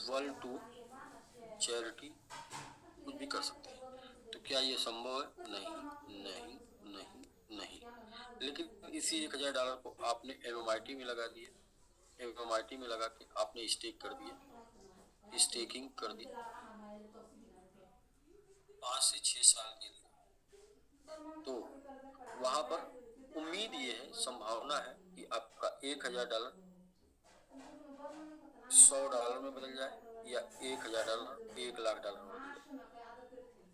World tour, charity, कुछ भी कर सकते हैं। तो क्या ये संभव है? नहीं, नहीं, नहीं, नहीं। लेकिन इसी $1000 को आपने एमएमआईटी में लगा दिया, एमएमआईटी में लगा के आपने स्टेक कर दिया, स्टेकिंग कर दी 5 से 6 साल के लिए। तो वहां पर उम्मीद ये है, संभावना है कि आपका $1000 $100 में बदल जाए, या $1000 $1,00,000 में बदल जाए।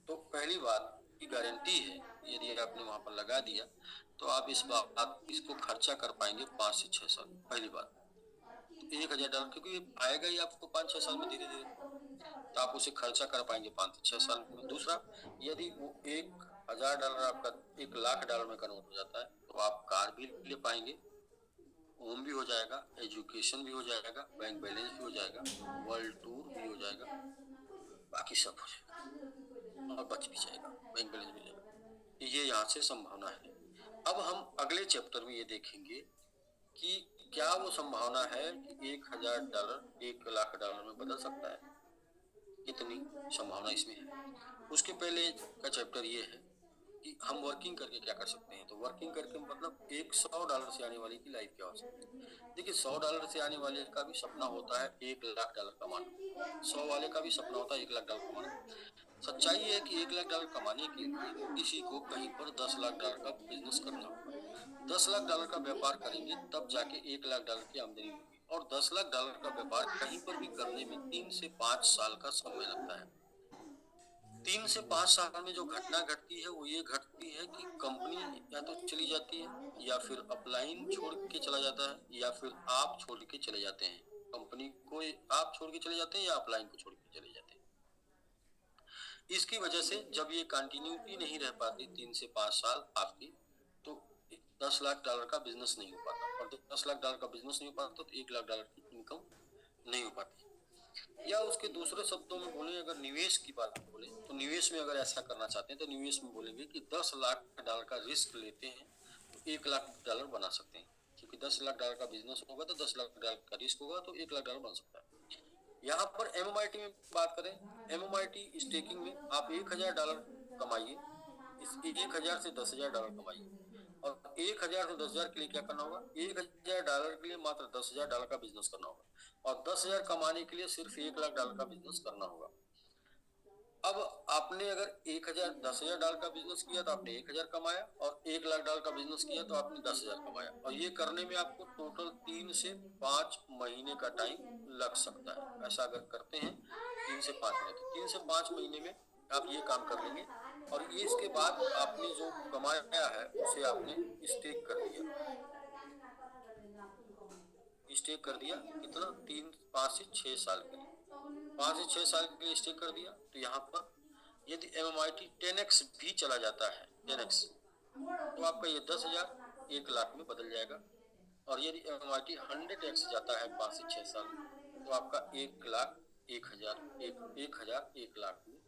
तो पहली बात की गारंटी है, यदि आपने वहां पर लगा दिया तो आप इसको खर्चा कर पाएंगे 5 से 6 साल। पहली बात तो $1000, क्योंकि ये आएगा ही आपको 5-6 साल में धीरे धीरे, तो आप उसे खर्चा कर पाएंगे 5 से 6 साल में। दूसरा, यदि वो $1000 आपका $1,00,000 में कन्वर्ट हो जाता है तो आप कार भी ले पाएंगे, होम भी हो जाएगा, एजुकेशन भी हो जाएगा, बैंक बैलेंस भी हो जाएगा, वर्ल्ड टूर भी हो जाएगा, बाकी सब हो जाएगा और बच भी जाएगा, बैंक बैलेंस भी हो जाएगा। ये यहाँ से संभावना है। अब हम अगले चैप्टर में ये देखेंगे कि क्या वो संभावना है कि $1000 $1,00,000 में बदल सकता है, कितनी संभावना इसमें है। उसके पहले का चैप्टर ये है कि हम वर्किंग करके क्या कर सकते हैं। तो वर्किंग करके मतलब $100 से आने वाले की लाइफ क्या हो सकती है। देखिए, $100 से आने वाले का भी सपना होता है $1,00,000 कमाना, 100 वाले का भी सपना होता है $1,00,000 कमाना। सच्चाई ये है कि $1,00,000 कमाने के लिए किसी को कहीं पर $10,00,000 का बिजनेस करना होगा। $10,00,000 का व्यापार करेंगे तब जाके $1,00,000 की आमदनी होगी, और $10,00,000 का व्यापार कहीं पर भी करने में 3 से 5 साल का समय लगता है। 3 से 5 साल में जो घटना घटती है वो ये घटती है कि कंपनी या तो चली जाती है, या फिर अपलाइन छोड़ के चला जाता है, या फिर आप छोड़ के चले जाते हैं। कंपनी को आप छोड़ के चले जाते हैं या अपलाइन को छोड़ के चले जाते हैं। इसकी वजह से जब ये कंटिन्यूटी नहीं रह पाती 3 से 5 साल आपकी, तो $10,00,000 का बिजनेस नहीं हो पाता, और $10,00,000 का बिजनेस नहीं हो पाता तो $1,00,000 की इनकम नहीं हो पाती। या उसके दूसरे शब्दों में बोले, अगर निवेश की बात बोले तो निवेश में अगर ऐसा करना चाहते हैं तो निवेश में बोलेंगे कि $10,00,000 का रिस्क लेते हैं तो $1,00,000 बना सकते हैं, क्योंकि $10,00,000 का बिजनेस होगा तो $10,00,000 का रिस्क होगा तो $1,00,000 बन सकता है। यहाँ पर एमएमआईटी में बात करें, एमएमआईटी स्टेकिंग में आप $1,000 कमाइए, इस 1,000 से $10,000 कमाइए, और 1,000 से 10,000 के लिए क्या करना होगा, $1,000 के लिए मात्र $10,000 का बिजनेस करना होगा, और 10,000 कमाने के लिए सिर्फ $1,00,000 का बिजनेस करना होगा। अब आपने अगर 10,000 का बिजनेस किया तो आपने 1,000 कमाया, और $1,00,000 का बिजनेस किया तो आपने 10,000 कमाया, और ये करने में आपको टोटल 3 से 5 महीने का टाइम लग सकता है। ऐसा अगर करते हैं 3 से 5 महीने, तो 3 से 5 महीने में आप ये काम कर लेंगे, और ये इसके बाद आपने जो कमाया है उसे आपने स्टेक कर दिया। स्टेक कर दिया कितना, 5 से 6 साल के लिए, 5 से 6 साल के लिए स्टे कर दिया। तो यहाँ पर यदि एमएमआईटी 10x भी चला जाता है, 10x, तो आपका ये 10,000 1,00,000 में बदल जाएगा। और यदि एमएमआईटी 100x जाता है 5 से 6 साल में, तो आपका 1,00,000 1,000 1,000 1,00,000 में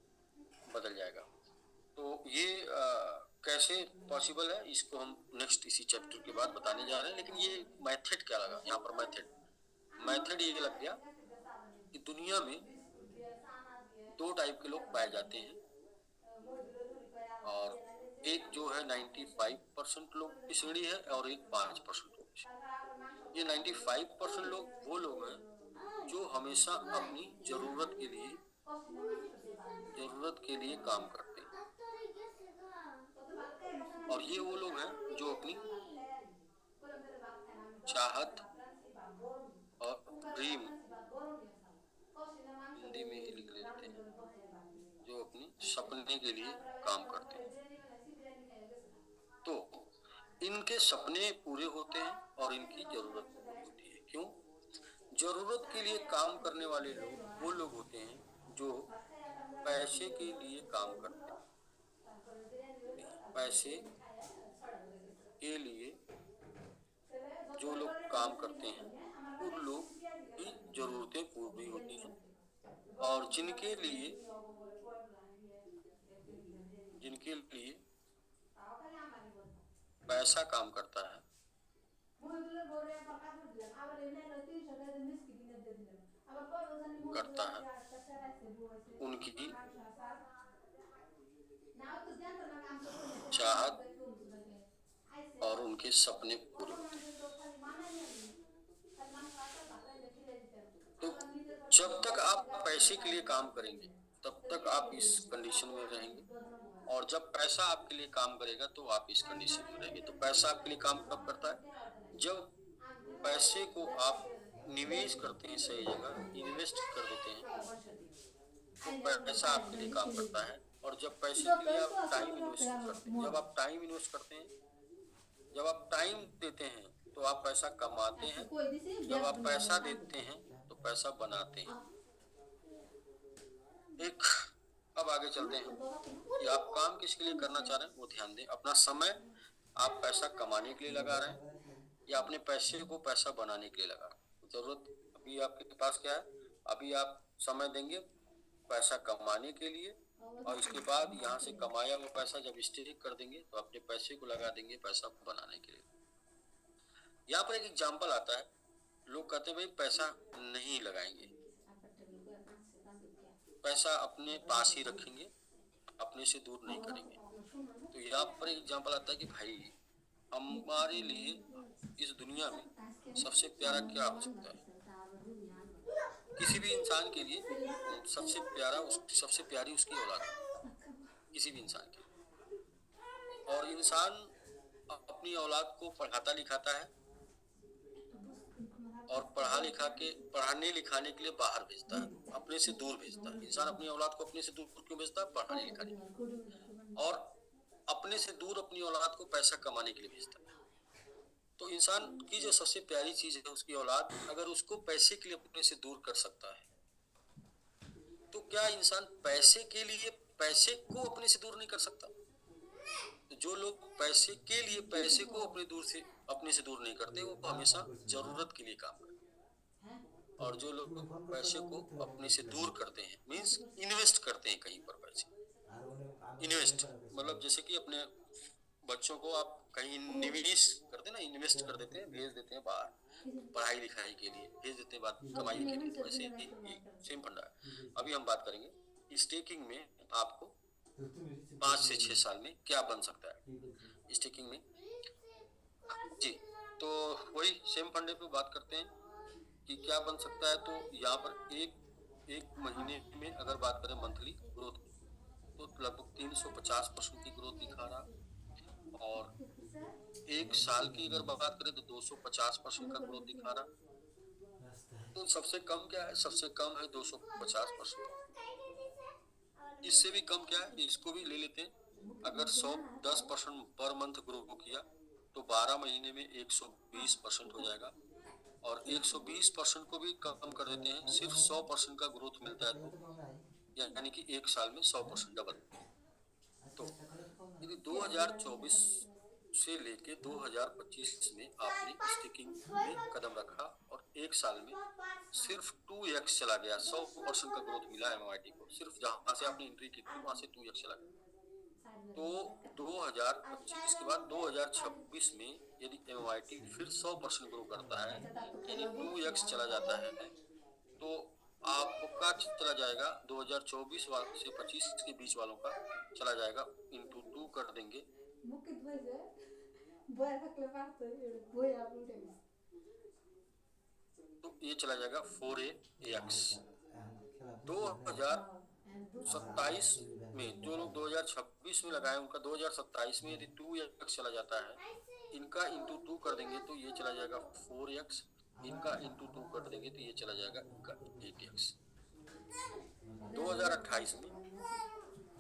बदल जाएगा। तो ये कैसे पॉसिबल है, इसको हम नेक्स्ट इसी चैप्टर के बाद बताने जा रहे हैं। लेकिन ये मेथड क्या लगा यहाँ पर, मेथड ये लग गया कि दुनिया में 2 टाइप के लोग पाए जाते हैं, और एक जो है 95% लोग की श्रेणी है, और एक 5% लोग की श्रेणी। ये 95% लोग वो लोग हैं जो हमेशा अपनी जरूरत के लिए काम करते हैं, और ये वो लोग हैं जो अपनी चाहत और ड्रीम, हिंदी में ही लिख लेते हैं, जो अपनी सपने के लिए काम करते हैं। तो इनके सपने पूरे होते हैं और इनकी जरूरत पूरी होती है। क्यों? जरूरत के लिए काम करने वाले लोग वो लोग होते हैं जो पैसे के लिए काम करते हैं, पैसे के लिए जो लोग काम करते हैं उन लोग की जरूरतें पूरी होती हैं, और जिनके लिए पैसा काम करता है, घटता है उनकी चाहत और उनके सपने पूरे होते हैं। तो जब तक आप पैसे के लिए काम करेंगे तब तक आप इस कंडीशन में रहेंगे, और जब पैसा आपके लिए काम करेगा तो आप इस कंडीशन में रहेंगे। तो पैसा आपके लिए काम कब करता है? जब पैसे को आप निवेश करते हैं, सही जगह इन्वेस्ट कर देते हैं, तो पैसा आपके लिए काम करता है। और जब पैसे के लिए आप टाइम इन्वेस्ट करते हैं, जब आप टाइम इन्वेस्ट करते हैं, जब आप टाइम देते हैं तो आप पैसा कमाते हैं, जब आप पैसा देते हैं तो पैसा बनाते हैं। एक अब आगे चलते हैं कि आप काम किसके लिए करना चाह रहे हैं, वो ध्यान दें। अपना समय आप पैसा कमाने के लिए लगा रहे हैं या अपने पैसे को पैसा बनाने के लिए लगा रहे हैं? जरूरत अभी आपके पास क्या है? अभी आप समय देंगे पैसा कमाने के लिए, और इसके बाद यहाँ से कमाया वो पैसा जब स्टेक कर देंगे तो अपने पैसे को लगा देंगे पैसा बनाने के लिए। यहाँ पर एक एग्जाम्पल आता है, लोग कहते हैं भाई पैसा नहीं लगाएंगे, पैसा अपने पास ही रखेंगे, अपने से दूर नहीं करेंगे। तो यहाँ पर एक एग्जाम्पल आता है कि भाई हमारे लिए इस दुनिया में सबसे प्यारा क्या हो सकता है? किसी भी इंसान के लिए सबसे प्यारी उसकी औलाद है, किसी भी इंसान के लिए। और इंसान अपनी औलाद को पढ़ाता लिखाता है और पढ़ाने लिखाने के लिए बाहर भेजता है, अपने से दूर भेजता है। इंसान अपनी औलाद को अपने से दूर क्यों भेजता है? पढ़ाने लिखाने। और अपने से दूर अपनी औलाद को पैसा कमाने के लिए भेजता है। तो इंसान की जो सबसे प्यारी चीज है उसकी औलाद, अगर उसको पैसे के लिए अपने से दूर कर सकता है, तो क्या इंसान पैसे के लिए पैसे को अपने से दूर नहीं कर सकता? तो जो लोग पैसे के लिए पैसे को अपने से दूर नहीं करते, वो हमेशा जरूरत के लिए काम करते हैं। और जो लोग पैसे को अपने से दूर करते हैं, मीन्स इन्वेस्ट करते हैं कहीं पर पैसे। इन्वेस्ट मतलब जैसे कि अपने बच्चों को आप कहीं निवेश करते हैं ना, इन्वेस्ट कर देते हैं, भेज देते हैं बाहर पढ़ाई लिखाई के लिए, भेज देते हैं बात कमाई के लिए। वैसे ही सेम फंडा है। अभी हम बात करेंगे स्टेकिंग में आपको 5 से 6 साल में क्या बन सकता है स्टेकिंग में जी। तो वही सेम फंडे पे बात करते हैं कि क्या बन सकता है। तो यहाँ पर एक महीने में अगर बात करें मंथली ग्रोथ की, तो लगभग 350% की ग्रोथ दिखा रहा, और एक साल की अगर बात करें तो 250% का ग्रोथ दिखा रहा। तो सबसे कम क्या है? सबसे कम है 250%। इससे भी कम क्या है? इसको भी ले लेते हैं। अगर 110% पर मंथ ग्रो किया तो 12 महीने में 120% हो जाएगा, और 120% को भी कम कर देते हैं, सिर्फ 100% का ग्रोथ मिलता है, तो यानी कि एक साल में 100% डबल। तो यदि 2024 से लेके 2025 में आपने स्टेकिंग में कदम रखा और एक साल में सिर्फ 2x चला गया, 100% का ग्रोथ मिला एमआईटी को, सिर्फ जहां से आपने एंट्री की थी वहां से 2x चला गया। तो 2025 के बाद 2026 में यदि एमआईटी फिर 100% ग्रो करता है, यानी 2x चला जाता है, तो आपका चला जाएगा 2024 से 25 के बीच वालों का चला जाएगा इंटू 2 कर देंगे, तो ये चला जाएगा 4x। 2027 में जो लोग 2026 में लगाए उनका 2027 में यदि 2x चला जाता है, इनका इंटू 2 कर देंगे तो ये चला जाएगा 4x, इनका इंटू 2 कर देंगे तो ये चला जाएगा इनका 8x। 2028 में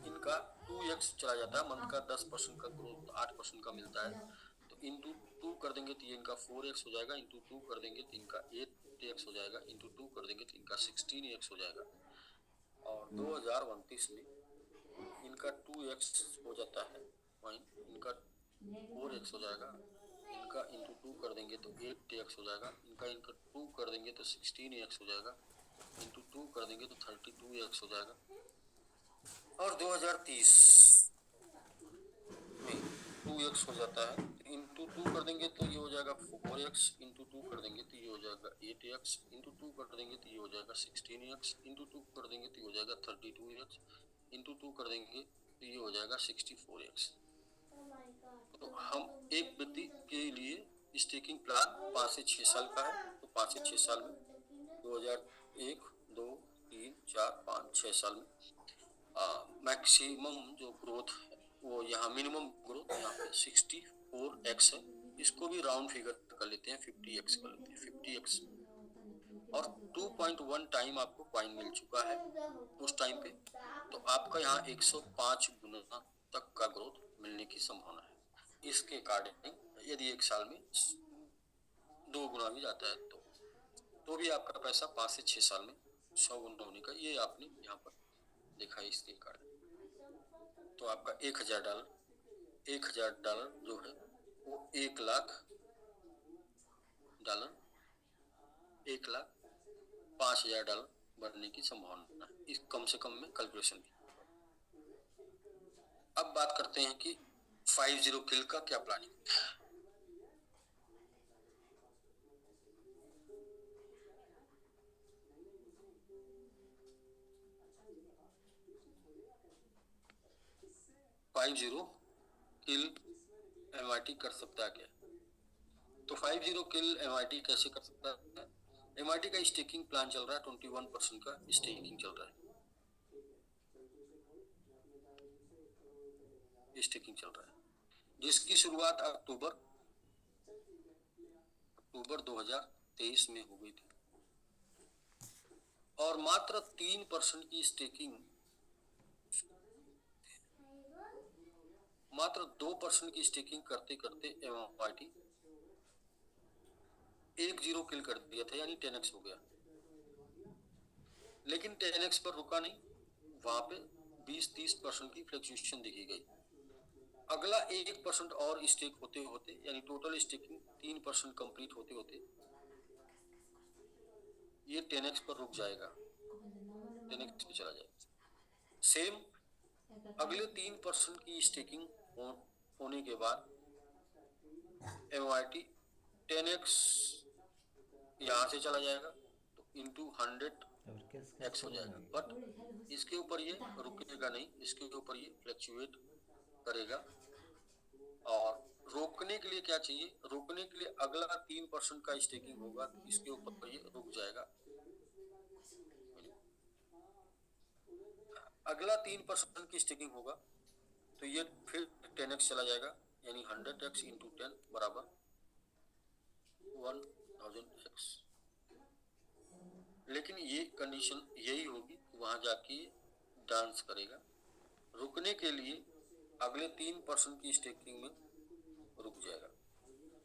इनका 2x चला जाता है, मंथ का 10% का ग्रोथ 8% का मिलता है, तो इंटू 2 कर देंगे तो ये इनका 4x हो जाएगा, इंटू 2 कर देंगे तो इनका 8x हो जाएगा, इंटू 2 कर देंगे तो इनका 16x हो जाएगा। और 2029 में इनका 2x हो जाता है, इनका 4x हो जाएगा, इनका इंटू 2 कर देंगे तो 8x हो जाएगा, इनका 2 कर देंगे तो 16x हो जाएगा, इंटू 2 कर देंगे तो 32x हो जाएगा। और 2030 में 2x हो जाता है, तो इंटू टू कर देंगे तो ये हो जाएगा 4x, इंटू टू कर देंगे तो ये हो जाएगा 8x, इंटू टू कर देंगे तो ये हो जाएगा 16x, इंटू टू कर देंगे तो ये हो जाएगा 32x, इंटू टू कर देंगे तो ये हो जाएगा 64x। तो हम एक व्यक्ति के लिए स्टेकिंग प्लान 5 से 6 साल का है, तो 5 से 6 साल में 2001, 2, 3, 4, 5, 6 साल में मैक्सिमम जो ग्रोथ है वो यहाँ मिनिमम ग्रोथ यहाँ पे 64x है। इसको भी राउंड फिगर कर लेते हैं, 50x कर लेते हैं, 50x। और 2.1 टाइम आपको कॉइन मिल चुका है उस टाइम पे, तो आपका यहाँ 105 गुना तक का ग्रोथ मिलने की संभावना है। इसके अकॉर्डिंग यदि एक साल में 2 गुना भी जाता है तो भी आपका पैसा 5 से 6 साल में 100 गुना होने का, ये आपने यहाँ पर देखा है इसके कारण। तो आपका $1000 जो है वो $1,00,000 $1,05,000 बनने की संभावना है, इस कम से कम में कैलकुलेशन भी। अब बात करते हैं कि 50 किल का क्या प्लानिंग है। किल MIT कर सकता है क्या? तो 50 किल MIT कैसे कर सकता है? MIT का स्टेकिंग प्लान चल रहा है, 21% का स्टेकिंग चल रहा है, स्टेकिंग चल रहा है, जिसकी शुरुआत अक्टूबर 2023 में हो गई थी। और मात्र 3% की स्टेकिंग, मात्र 2% की स्टेकिंग करते करते MIT 10 किल कर दिया था, यानी 10x हो गया। लेकिन 10x पर रुका नहीं, वहां पे 20-30% की फ्लक्चुएशन देखी गई। अगला 1% और स्टेक होते होते, यानी टोटल स्टेकिंग 3% कंप्लीट होते होते ये 10x पर रुक जाएगा, 10x पे चला जाएगा। सेम अगले 3% की स्टेकिंग होने के बाद MIT 10x यहाँ से चला जाएगा, तो इंटू 100x हो जाएगा। बट इसके ऊपर ये रुकेगा नहीं, इसके ऊपर ये फ्लक्चुएट करेगा। और रोकने के लिए क्या चाहिए? रोकने के लिए अगला 3% का स्टेकिंग होगा, इसके ऊपर ये रुक जाएगा। अगला 3% की स्टेकिंग होगा तो ये फिर 10x चला जाएगा, यानी 100x इंटू 10 बराबर 1000x। लेकिन ये कंडीशन यही होगी कि वहां जाके डांस करेगा। रुकने के लिए अगले 3% की स्टेकिंग में रुक जाएगा।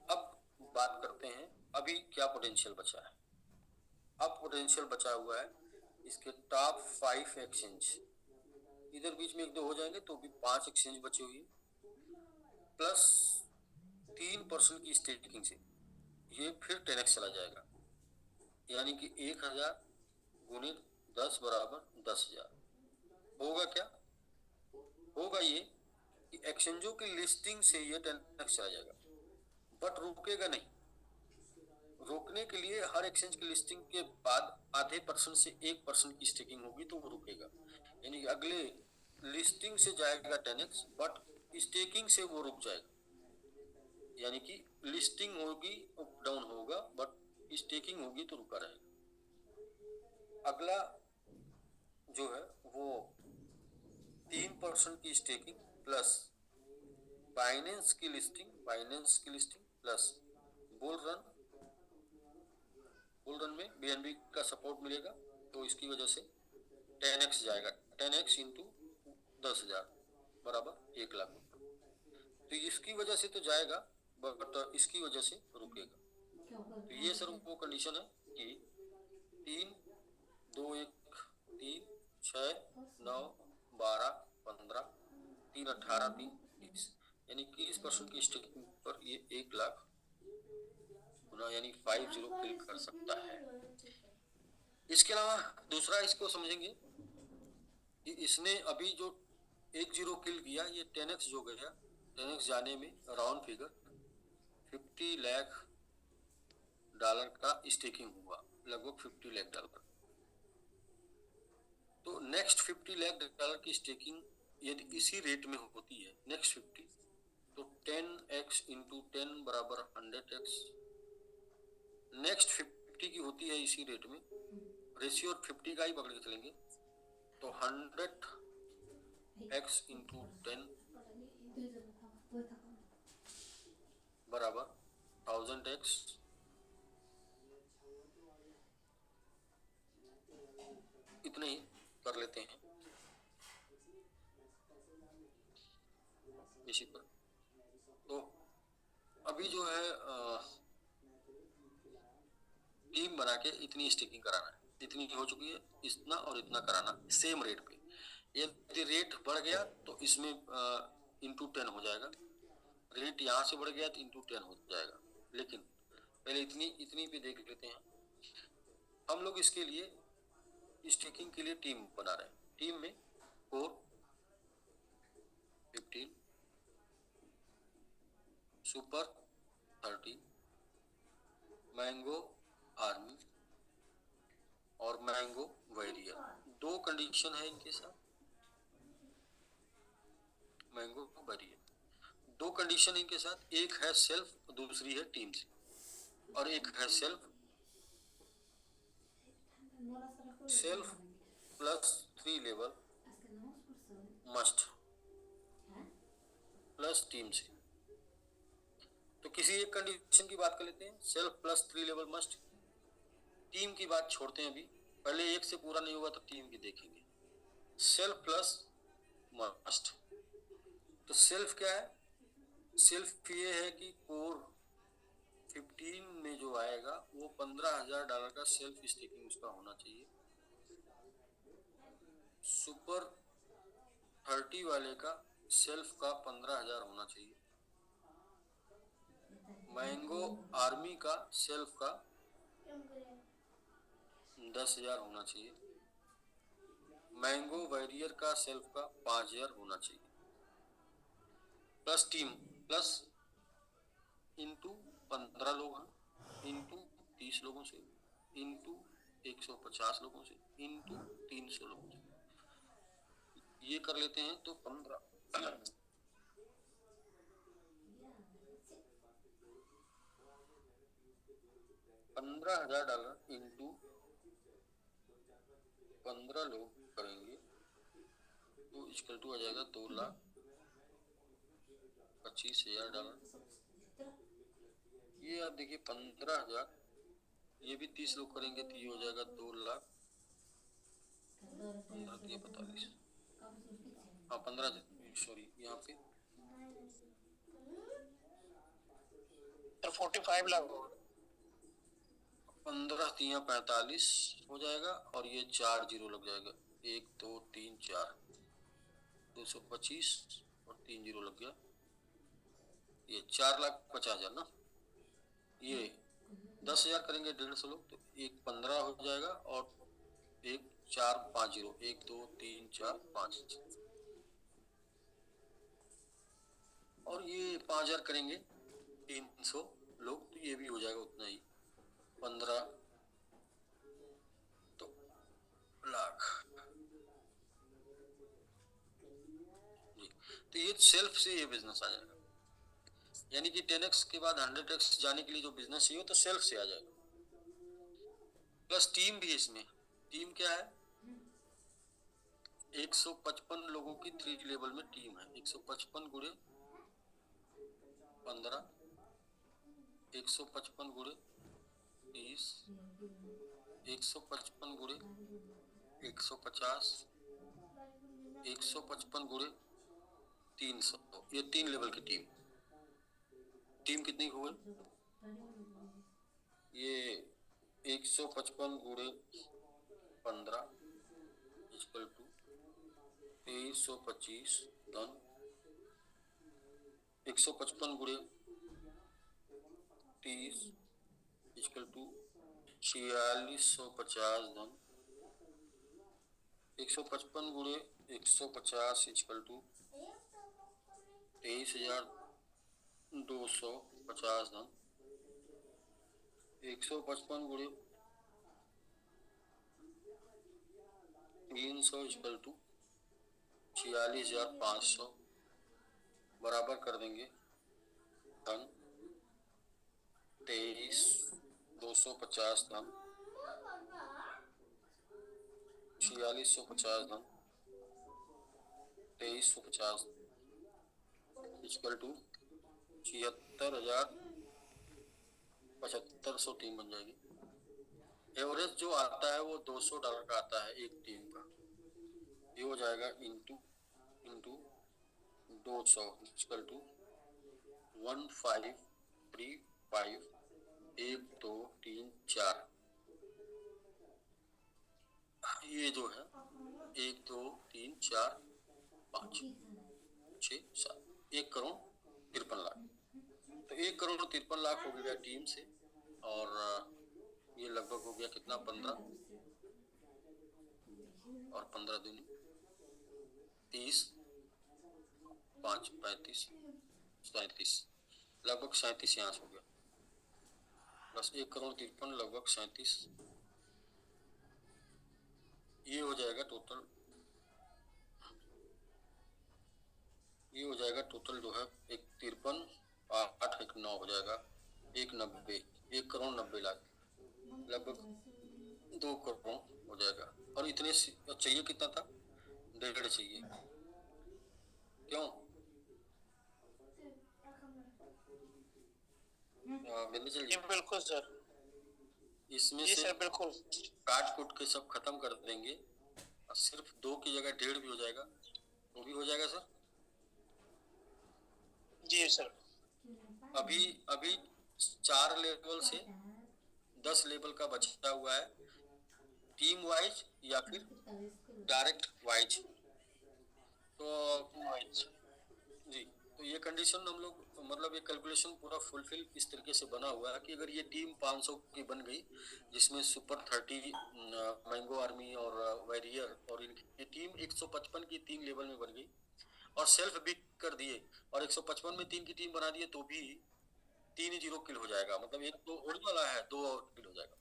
अब बात करते हैं अभी क्या पोटेंशियल बचा है। अब पोटेंशियल बचा हुआ है इसके टॉप 5 एक्सचेंज, इधर बीच में 1-2 हो जाएंगे तो भी 5 एक्सचेंज बचे हुए, प्लस 3% की स्टेकिंग से ये फिर 10x चला जाएगा, यानी कि 1000 गुने 10 बराबर 10,000। होगा क्या? होगा ये कि एक्सचेंजों की लिस्टिंग से ये 10x चला जाएगा, बट रुकेगा नहीं। रोकने के लिए हर एक्सचेंज की लिस्टिंग के बाद आधे % से 1% की स्टेकिंग होगी तो वो रुकेगा, यानी अगले लिस्टिंग से जाएगा 10x, बट स्टेकिंग से वो रुक जाएगा। यानी कि लिस्टिंग होगी अप डाउन होगा, बट स्टेकिंग होगी तो रुका रहेगा। अगला जो है वो 3% की स्टेकिंग प्लस बाइनेंस की लिस्टिंग प्लस बुल रन में BNB का सपोर्ट मिलेगा, तो इसकी वजह से 10x जाएगा, 10x इंटू 10,000 बराबर 1,00,000। तो इसकी वजह से तो जाएगा, बट इसकी वजह से रुकेगा। तो ये सर वो कंडीशन है कि 3, 2, 1, 3, 6, 9, 12, 15, 3, 18, 3, 30, यानी 30% की स्टेकिंग पर ये 1,00,000 गुना यानी 50 किल कर सकता है। इसके अलावा दूसरा इसको समझेंगे कि इसने अभी जो 10 किल किया, ये 10x जो गया, 10x जाने में राउंड फिगर 50 लाख डॉलर का स्टेकिंग हुआ, लगभग 50 लाख डॉलर। तो नेक्स्ट 50 लाख डॉलर की स्टेकिंग यदि इसी रेट में होती है, नेक्स्ट 50, तो 10x इंटू 10 बराबर 100x। नेक्स्ट 50 की होती है इसी रेट में, रेशियो 50 का ही पकड़ के चलेंगे, तो 100x इंटू 10 बराबर 1000x। इतने ही कर लेते हैं इसी पर। तो अभी जो है टीम बना के इतनी स्टेकिंग कराना है, इतनी हो चुकी है, इतना और इतना कराना सेम रेट पे। यदि रेट बढ़ गया तो इसमें इंटू 10 हो जाएगा, रेट यहाँ से बढ़ गया तो इंटू 10 हो जाएगा। लेकिन पहले इतनी इतनी पे देख लेते हैं। हम लोग इसके लिए स्टेकिंग के लिए टीम बना रहे हैं। टीम में कोर 15, सुपर 30, मैंगो आर्मी और मैंगो वैरियर। दो कंडीशन है इनके साथ, मैंगो वैरियर दो कंडीशन इनके साथ, एक है सेल्फ, दूसरी है टीम से, और एक है self plus 3 level must plus team से। तो किसी एक कंडीशन की बात कर लेते हैं, self plus 3 level must. Team की बात छोड़ते हैं अभी, पहले एक से पूरा नहीं होगा तो टीम की देखेंगे। सेल्फ प्लस मस्ट, तो सेल्फ क्या है? सेल्फ ये है कि कोर 15 में जो आएगा वो $15,000 का सेल्फ स्टेकिंग उसका होना चाहिए। सुपर 30 वाले का सेल्फ का 15,000 होना चाहिए। मैंगो आर्मी का सेल्फ का 10,000 होना चाहिए। मैंगो वैरियर का सेल्फ का 5,000 होना चाहिए। प्लस टीम प्लस इंटू 15 लोग हैं, इंटू 30 लोगों से, इंटू 150 लोगों से, इंटू 300 लोगों से, ये कर लेते हैं तो 15,000 इंटू 15 लोग करेंगे तो इक्वल टू आ जाएगा $2,25,000। ये आप देखिए 15,000, ये भी 30 लोग करेंगे तो ये हो जाएगा 2,15,45। हाँ 15, सॉरी यहाँ पे तो 45 लाख होगा। 15 3 45 हो जाएगा और ये 4 जीरो लग जाएगा, 1 2 3 4, 225 और 3 जीरो लग गया, ये 4,50,000 ना। ये 10,000 करेंगे 150 लोग तो एक 15 हो जाएगा और एक 4 5 जीरो, 1 2 3 4 5, और ये 5,000 करेंगे 300 लोग तो ये भी हो जाएगा उतना ही, 15 तो लाख जी। तो ये सेल्फ से ये बिजनेस आ जाएगा, यानी कि 10x के बाद 100x जाने के लिए जो बिजनेस चाहिए तो सेल्फ से आ जाएगा। प्लस टीम भी इसमें, टीम क्या है? 155 लोगों की 3 लेवल में टीम है। 155 गुणे 15, 155 गुणे 30, 155 गुणे 150, 155 गुणे 300, ये 3 लेवल की टीम। टीम कितनी हो गई? ये 155 गुणे 15 इक्वल टू 2325 धन 155 गुणे 30 इक्वल टू 4650 धन 155 गुणे 150 इक्वल टू 23,200 50 धन 155 गुणे 300 इक्वल टू 46,500 बराबर कर देंगे धन 23,250 धन 4650 धन 2350 इक्वल टू 76,7503 बन जाएगी। एवरेज जो आता है वो $200 का आता है एक टीम का। ये हो जाएगा इंटू 200 इक्वल टू 1535 1 2 3 4। ये जो है 1 2 3 4 5 6 7 1,53,00,000। तो 1,53,00,000 हो गया टीम से, और ये लगभग हो गया कितना 15 और 15 दूनी 30 5 35 37 लगभग 37 यहाँ से हो गया बस 1,53,00,000 लगभग 37। ये हो जाएगा टोटल, ये हो जाएगा टोटल जो है 1,53 8 1 9 हो जाएगा 1,90 1,90,00,000 लगभग 2 करोड़ हो जाएगा। और इतने चाहिए कितना था 1.5 चाहिए, क्यों मिलने चलिए। बिल्कुल सर, इसमें जी से सर बिल्कुल काट कूट के सब खत्म कर देंगे और सिर्फ 2 की जगह 1.5 भी हो जाएगा, वो भी हो जाएगा सर। जी सर। अभी 4 लेवल से 10 लेवल का बचा हुआ है, टीम वाइज या फिर डायरेक्ट वाइज। तो जी, तो ये कंडीशन हम लोग मतलब ये कैलकुलेशन पूरा फुलफिल इस तरीके से बना हुआ है कि अगर ये टीम 500 की बन गई जिसमें सुपर 30 मैंगो आर्मी और वॉरियर और इनकी टीम 155 की 3 लेवल में बन गई और सेल्फ भी कर दिए और 155 में 3 की टीम बना दिए तो भी 3 ही 0 किल हो जाएगा, मतलब एक तो उड़ने वाला है 2 और किल हो जाएगा।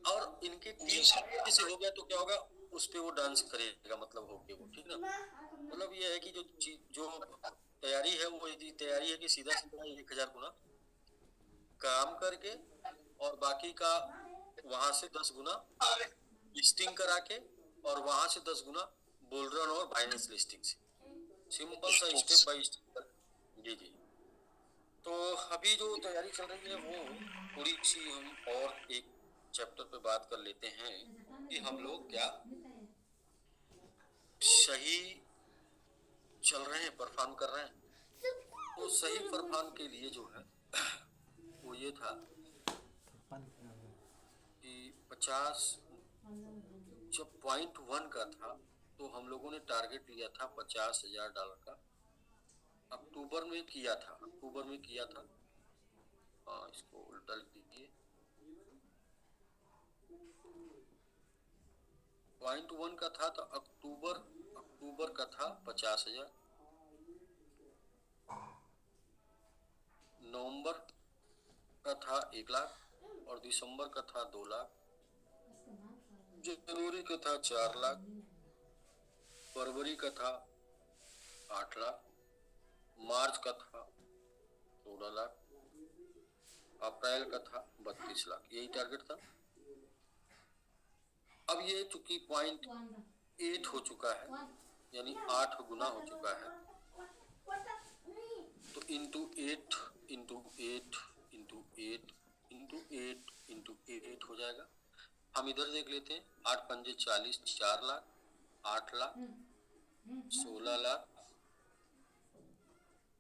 और इनकी टीम से हो गया तो क्या होगा उस पे वो डांस करेगा, मतलब हो गया वो, ठीक ना। मतलब ये है कि जो तैयारी है वो तैयारी है कि सीधा 1000 गुना काम करके और बाकी का वहां से 10 गुना लिस्टिंग करा के और वहां से 10 गुना बुलरन और बाइनेंस लिस्टिंग से, सिंपल सा स्टेप बाय स्टेप। जी जी। तो अभी जो तैयारी चल रही है वो थोड़ी सी हम और एक चैप्टर पे बात कर लेते हैं कि हम लोग क्या सही चल रहे हैं, परफॉर्म कर रहे हैं। तो सही परफॉर्म के लिए जो है वो ये था कि 50 जब .1 का था तो हम लोगों ने टारगेट लिया था $50,000 का। अक्टूबर में किया था इसको उल्टा लिख दीजिए। .1 का था तो अक्टूबर का था 50,000, नवंबर का था 1 लाख और दिसंबर का था 2 लाख, जनवरी का था 4 लाख, फरवरी का था 8 लाख, मार्च का था 16 लाख, अप्रैल का था 32 लाख। यही टारगेट था। अब ये चूंकि .8 हो चुका है यानी 8 गुना हो चुका है तो इंटू 8 हो जाएगा। हम इधर देख लेते हैं 8 पंजे 40 4 लाख 8 लाख 16 लाख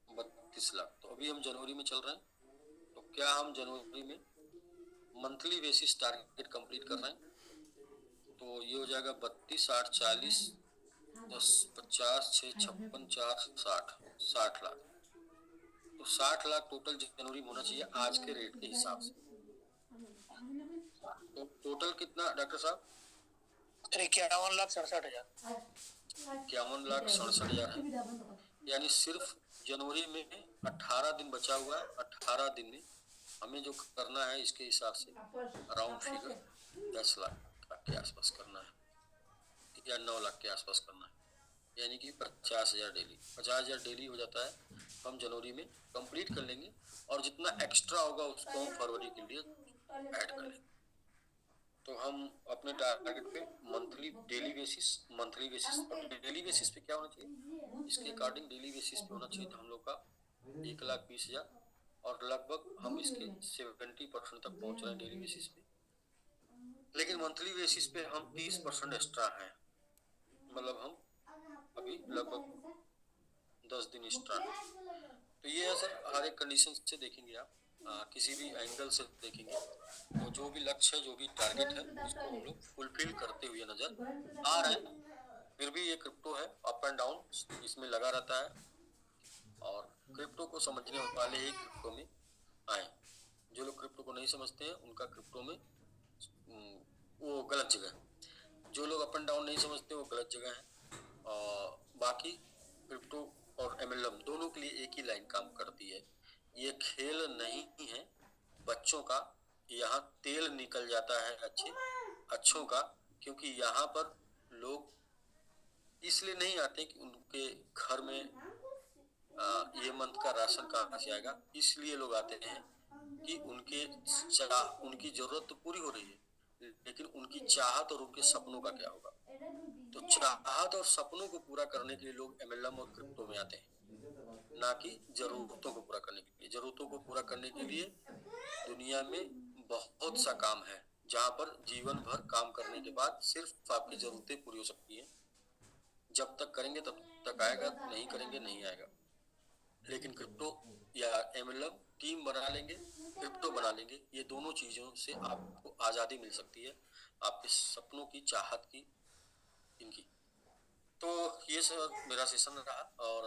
32 लाख। तो अभी हम जनवरी में चल रहे हैं तो क्या हम जनवरी में मंथली बेसिस टारगेट कंप्लीट कर रहे हैं तो ये हो जाएगा 32 8 40 10 50 6 56 4 60 लाख। तो 60 लाख टोटल जनवरी में होना चाहिए आज के रेट के हिसाब से। तो टोटल कितना डॉक्टर साहब 51,67,000 51,67,000 है, यानी सिर्फ जनवरी में 18 दिन बचा हुआ है। 18 दिन में हमें जो करना है इसके हिसाब से अराउंड फिगर 10 लाख के आसपास करना है या 9 लाख के आसपास करना है, यानी कि 50,000 डेली। 50,000 डेली हो जाता है, हम जनवरी में कंप्लीट कर लेंगे और जितना एक्स्ट्रा होगा उसको हम फरवरी के लिए ऐड कर लेंगे। तो हम अपने टारगेट पे मंथली डेली बेसिस पे क्या होना चाहिए, इसके अकॉर्डिंग डेली बेसिस पे होना चाहिए तो हम लोग का 1,20,000 और लगभग हम इसके 70% तक पहुंच रहे हैं डेली बेसिस पे। लेकिन मंथली बेसिस पे हम 30% एक्स्ट्रा हैं, मतलब हम अभी लगभग 10 दिन एक्स्ट्रा है। तो ये है सर, हर एक कंडीशन से देखेंगे आप, किसी भी एंगल से देखेंगे तो जो भी लक्ष्य है, जो भी टारगेट है, उसको हम लोग फुलफिल करते हुए नजर आ रहे हैं। फिर भी ये क्रिप्टो है, अप एंड डाउन इसमें लगा रहता है और क्रिप्टो को समझने वाले ही क्रिप्टो में आए। जो लोग क्रिप्टो को नहीं समझते हैं उनका क्रिप्टो में वो गलत जगह है। जो लोग अप एंड डाउन नहीं समझते वो गलत जगह है। और बाकी क्रिप्टो और एमएलएम दोनों के लिए एक ही लाइन काम करती है। ये खेल नहीं है बच्चों का, यहाँ तेल निकल जाता है अच्छों का, क्योंकि यहाँ पर लोग इसलिए नहीं आते कि उनके घर में ये मंथ का राशन कहाँ से आएगा, इसलिए लोग आते हैं कि उनकी जरूरत तो पूरी हो रही है, लेकिन उनकी चाहत और उनके सपनों का क्या होगा। तो चाहत और सपनों को पूरा करने के लिए लोग एमएलएम और क्रिप्टो में आते हैं, ना कि जरूरतों को पूरा करने के लिए। जरूरतों को पूरा करने के लिए दुनिया में बहुत सा काम है, जहाँ पर जीवन भर काम करने के बाद सिर्फ आपकी जरूरतें पूरी हो सकती हैं। जब तक करेंगे तब तक आएगा, नहीं करेंगे नहीं आएगा। लेकिन क्रिप्टो या एमएलएम टीम बना लेंगे, क्रिप्टो बना लेंगे, ये दोनों चीजों से आपको आजादी मिल सकती है, आपके सपनों की, चाहत की, इनकी। तो ये सब मेरा सेशन रहा और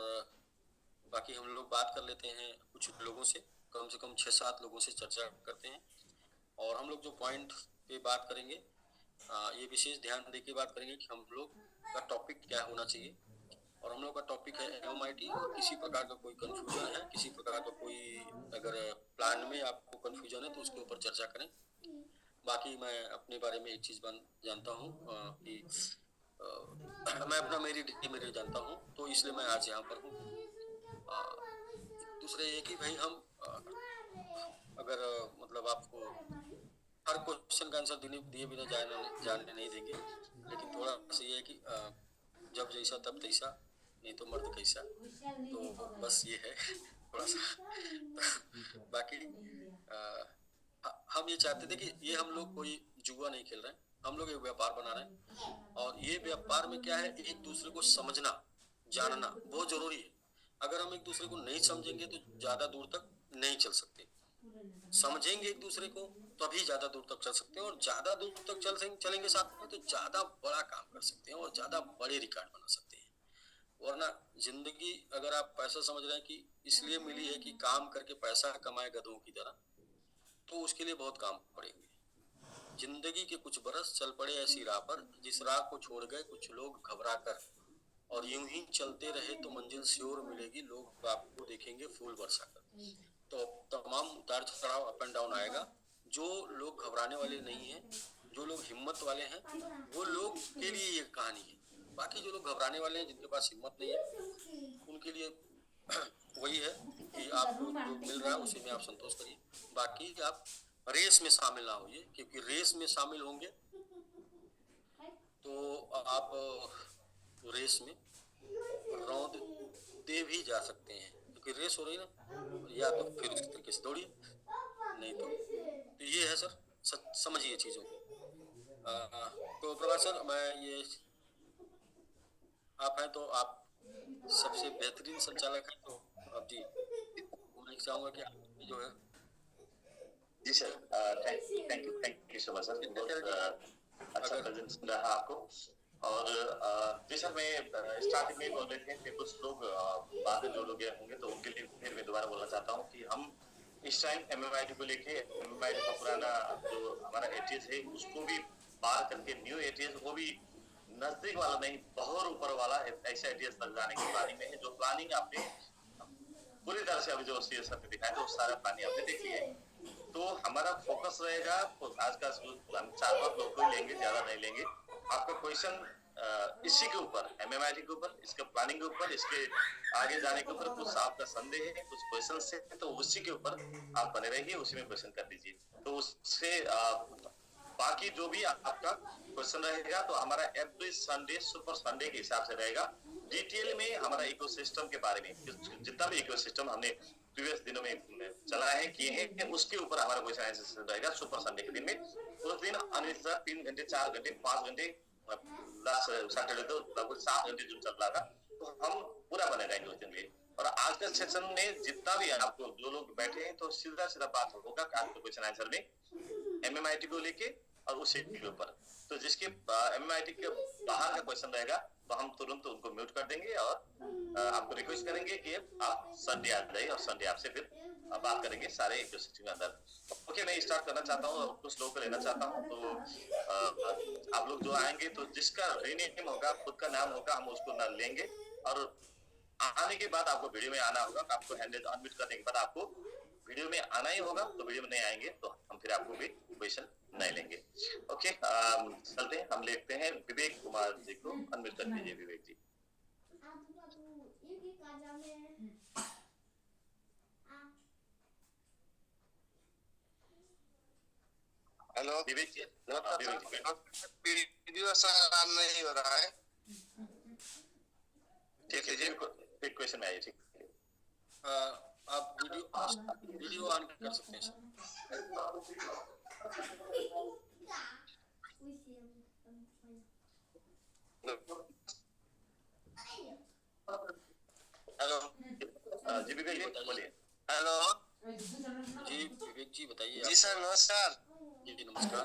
बाकी हम लोग बात कर लेते हैं कुछ लोगों से कम 6-7 लोगों से चर्चा करते हैं और हम लोग जो पॉइंट पे बात करेंगे, ये विशेष ध्यान देके बात करेंगे कि हम लोग का टॉपिक क्या होना चाहिए। और हम लोग का टॉपिक है एमआईटी। किसी प्रकार का कोई कंफ्यूजन है, किसी प्रकार का कोई अगर प्लान में आपको कंफ्यूजन है तो उसके ऊपर चर्चा करें। बाकी मैं अपने बारे में एक चीज जानता हूँ कि मैं अपना मेरी जानता हूँ, तो इसलिए मैं आज यहाँ पर हूँ। दूसरे ये कि भाई हम अगर मतलब आपको हर क्वेश्चन का आंसर दिए बिना जानने नहीं देंगे, लेकिन थोड़ा सा ये है कि जब जैसा तब तैसा, नहीं तो मर्द कैसा। तो बस ये है थोड़ा सा। बाकी हम ये चाहते थे कि ये हम लोग कोई जुआ नहीं खेल रहे हैं, हम लोग एक व्यापार बना रहे हैं और ये व्यापार में क्या है, एक दूसरे को समझना जानना बहुत जरूरी है। अगर हम एक दूसरे को नहीं समझेंगे तो ज्यादा दूर तक नहीं चल सकते। समझेंगे एक दूसरे को तभी ज्यादा दूर तक चल सकते हैं, और ज्यादा दूर तक चलेंगे साथ में तो ज्यादा बड़ा काम कर सकते हैं और ज्यादा बड़े रिकॉर्ड बना सकते हैं। वरना जिंदगी अगर आप पैसा समझ रहे हैं कि इसलिए मिली है कि काम करके पैसा कमाए गधों की तरह, तो उसके लिए बहुत काम पड़ेंगे। जिंदगी के कुछ बरस चल पड़े ऐसी राह पर जिस राह को छोड़ गए कुछ लोग घबरा कर, और यूं ही चलते रहे तो मंजिल श्योर मिलेगी, लोग आपको देखेंगे फूल बरसा कर। तो तमाम उतार चढ़ाव अप एंड डाउन आएगा। जो लोग घबराने वाले नहीं हैं, जो लोग हिम्मत वाले हैं, वो लोग के लिए ये कहानी है। बाकी जो लोग घबराने वाले हैं, जिनके पास हिम्मत नहीं है, उनके लिए वही है कि आपको जो मिल रहा है उसी में आप संतोष करिए। बाकी आप रेस में शामिल ना होइए, क्योंकि रेस में शामिल होंगे तो आप रेस में रौंद दे भी जा सकते हैं, क्योंकि रेस हो रही ना, या तो फिर उस तरीके से दौड़िए, नहीं तो ये है सर, समझिए चीजों को। तो प्रभात सर, मैं ये आप हैं तो आप सबसे बेहतरीन संचालक हैं, तो अब जी मैं चाहूंगा कि आप जो है। जी sir, thank you so much sir, बहुत अच्छा प्रेजेंटेशन रहा आपको। और जी सर, मैं स्टार्टिंग में बोल रहे थे कि कुछ लोग बाद में जो लोग होंगे तो उनके लिए फिर मैं दोबारा बोलना चाहता हूँ कि हम इस टाइम एमएमआईटी को लेके, एमएमआईटी का पुराना जो हमारा एटीएस है उसको भी पार करके न्यू एटीएस, वो भी नजदीक वाला नहीं बहुत ऊपर वाला ऐसा एटीएस बन जाने की प्लानिंग में है। जो प्लानिंग आपने पूरी तरह से अभी जो सी एस ने दिखाया तो सारा प्लानिंग हमने देख लिया है। तो हमारा फोकस रहेगा आज का हम 4-5 लोग को ही लेंगे, ज्यादा नहीं लेंगे। आपका क्वेश्चन इसी के ऊपर, एमएमआईटी के ऊपर, इसके प्लानिंग के ऊपर, इसके आगे जाने के ऊपर कुछ आपका संदेह है, कुछ क्वेश्चन है, तो उसी के ऊपर आप बने रहिए, उसी में क्वेश्चन कर दीजिए। तो उससे बाकी जो भी आपका क्वेश्चन रहेगा तो हमारा एवरी संडे सुपर संडे के हिसाब से रहेगा। डिटेल में हमारा इकोसिस्टम के बारे में जितना भी इकोसिस्टम हमने प्रीवियस दिनों में चलाए हैं, किए हैं, उसके ऊपर हमारा क्वेश्चन आंसर रहेगा सुपर संडे के दिन में। उस दिन अनिल सर 3 घंटे 4 घंटे 5 घंटे लास्ट सैटरडे तो लगभग 7 घंटे जो चल रहा था, तो हम पूरा बने रहेंगे उस दिन में। और आज का सेशन में जितना भी आपको जो लोग बैठे हैं तो सीधा सीधा बात होगा आपके क्वेश्चन आंसर में एमएमआईटी को लेके और उस के ऊपर। तो जिसके एमएमआईटी के बाहर का क्वेश्चन रहेगा तो हम तुरंत उनको म्यूट कर देंगे और आपको रिक्वेस्ट करेंगे कि आप संडे आ जाइए और संडे आपसे फिर बात करेंगे सारे इकोसिस्टम के अंदर। ओके, मैं स्टार्ट करना चाहता हूँ और कुछ लोगों को लेना चाहता हूँ। तो आप लोग जो आएंगे तो जिसका रीनेम होगा, खुद का नाम होगा, हम उसको ना लेंगे। और आने के बाद आपको वीडियो में आना होगा। आपको हैंड अनम्यूट करने के बाद आपको वीडियो में आना ही होगा। तो वीडियो में नहीं आएंगे तो हम फिर आपको भी क्वेश्चन नहीं लेंगे। ओके, चलते हैं, हम लेते हैं विवेक कुमार जी को। अनम्यूट कर दीजिए विवेक जी। हेलो विवेक जी, वीडियो सर नहीं हो रहा है। ठीक है जी, एक क्वेश्चन में आइए। ठीक है, आप वीडियो ऑन कर सकते हैं सर। हेलो जी विवेक जी बोलिए। हेलो जी विवेक जी बताइए। जी सर नमस्कार। जी नमस्कार।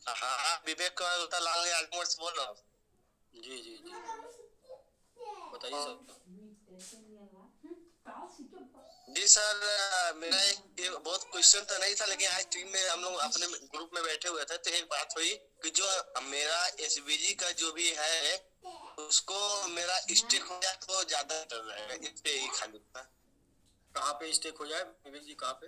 हाँ विवेक का लाल आजमगढ़ से बोल रहा हूँ। जी जी जी बताइए सर। जी सर, मेरा एक बहुत क्वेश्चन तो नहीं था, लेकिन आज टीम में हम लोग अपने ग्रुप में बैठे हुए थे तो एक बात हुई कि जो मेरा एसबीजी का जो भी है उसको मेरा स्टेक हो जाए तो ज्यादा डर रहेगा, इस पे ही खाली था। कहाँ पे स्टेक हो जाए विवेक जी, कहाँ पे?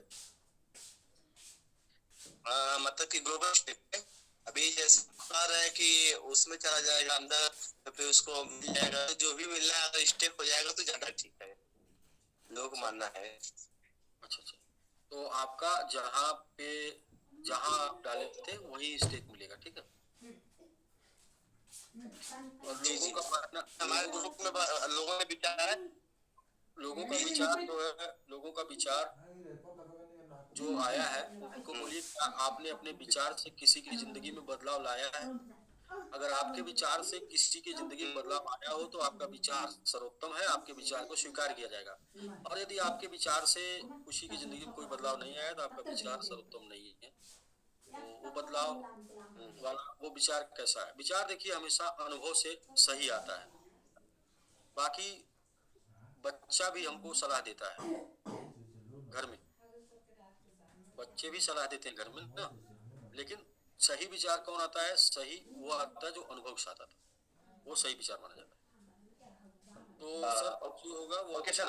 मतलब कि ग्लोबल स्टेक पे अभी जैसे बता रहे हैं कि उसमें चला जाएगा अंदर तो फिर उसको मिल जाएगा, तो जो भी मिल रहा है अगर स्टेक हो जाएगा तो ज्यादा ठीक है, लोग मानना है। अच्छा, तो आपका जहाँ आप डाले थे वही स्टेक मिलेगा, ठीक है। और जी जी, लोगों का मानना, हमारे ग्रुप में लोगों ने विचार है, लोगों का विचार जो है, लोगों का विचार जो आया है उनको बोलिए आपने अपने विचार से किसी की जिंदगी में बदलाव लाया है। अगर आपके विचार से किसी की जिंदगी में बदलाव आया हो तो आपका विचार सर्वोत्तम है, आपके विचार को स्वीकार किया जाएगा। और यदि आपके विचार से किसी की जिंदगी में कोई बदलाव नहीं आया तो आपका विचार सर्वोत्तम नहीं है। तो वो बदलाव वाला वो विचार कैसा है? विचार देखिए हमेशा अनुभव से सही आता है। बाकी बच्चा भी हमको सलाह देता है घर में, बच्चे भी सलाह देते हैं घर में ना, लेकिन सही विचार कौन आता है? सही वो आता है जो अनुभव के साथ आता है, वो सही विचार माना जाता है। तो सर जो होगा वो ओके सर,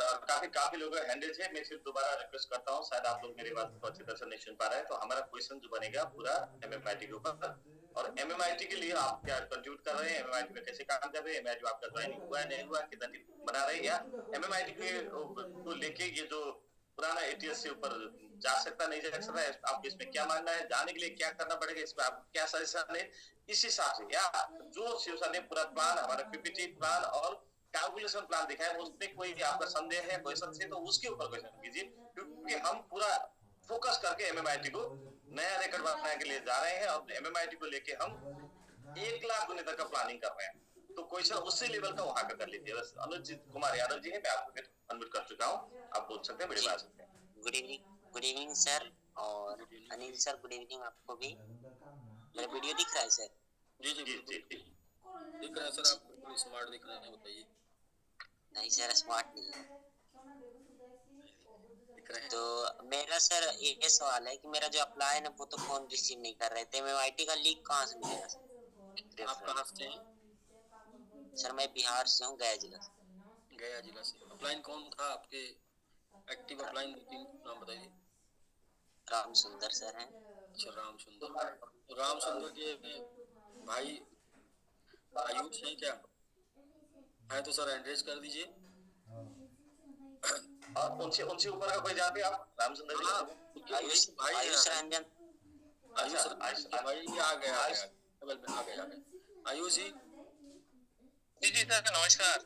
काफी लोग हैंडल है। मैं फिर दोबारा रिक्वेस्ट करता हूँ, शायद आप लोग मेरी बात को अच्छी तरह से नहीं सुन पा रहे हैं। तो हमारा क्वेश्चन जो बनेगा पूरा एमएमआईटी के ऊपर, और एमएमआईटी के लिए आप क्या कंट्रीब्यूट कर रहे हैं, एमएमआईटी में कैसे काम कर रहे हैं, एमएमआईटी आपका ज्वाइनिंग हुआ है नहीं हुआ, कितना टीम बना रहे हैं, या एमएमआईटी को लेके ये जो पुराना एटीएस से ऊपर जा सकता नहीं जा सकता है, आपको इसमें क्या मानना है, जाने के लिए क्या करना पड़ेगा, इसमें आप क्या सजेशन है, इस हिसाब से, या जो शिवसेना ने पूरा प्लान, हमारा पीपीटी प्लान और कैलकुलेशन प्लान दिखा है उसमें कोई आपका संदेह है क्वेश्चन से तो उसके ऊपर क्वेश्चन कीजिए, क्योंकि हम पूरा फोकस करके एमएमआईटी को नया रिकॉर्ड बनाने के लिए जा रहे हैं और एमएमआईटी को लेके हम 1 लाख गुने तक का प्लानिंग कर रहे हैं। तो क्वेश्चन उसी लेवल का वहां का कर लीजिए। बस अनुज कुमार यादव जी है, मैं आपको अनम्यूट कर चुका हूँ, आप बोल सकते हैं, बड़ी बात सकते हैं। गुड इवनिंग सर, और अनिल सर गुड इवनिंग आपको भी। मेरा वीडियो दिख रहा है सर? जी जी जी जी जी दिख रहा है सर, आप बिल्कुल स्मार्ट दिख रहे हैं, बताइए। नहीं सर स्मार्ट नहीं है। दिख रहे हैं। तो मेरा सर ये सवाल है कि मेरा जो अप्लाई है ना वो तो फोन रिसीव नहीं कर रहे थे, एमएमआईटी का लिंक कहाँ से मिलेगा सर? आप कहाँ से हैं? सर मैं बिहार से हूँ, गया जिला से। गया जिला से। अपलाइन कौन था आपके एक्टिव अपलाइन? नाम बताइए। राम सुंदर सर हैं। अच्छा, राम सुंदर। राम सुंदर के भाई आयुष हैं क्या? है तो सर एड्रेस कर दीजिए। और उनसे उनसे ऊपर का कोई जाते आप रामचंद्र जी? हाँ, उनके आयुष भाई आयुष हैं। रंजन। आयुष अच्छा, रंजन के भाई, ये आ गया बगल में, आ गया। आयुष जी, जी सर नमस्कार।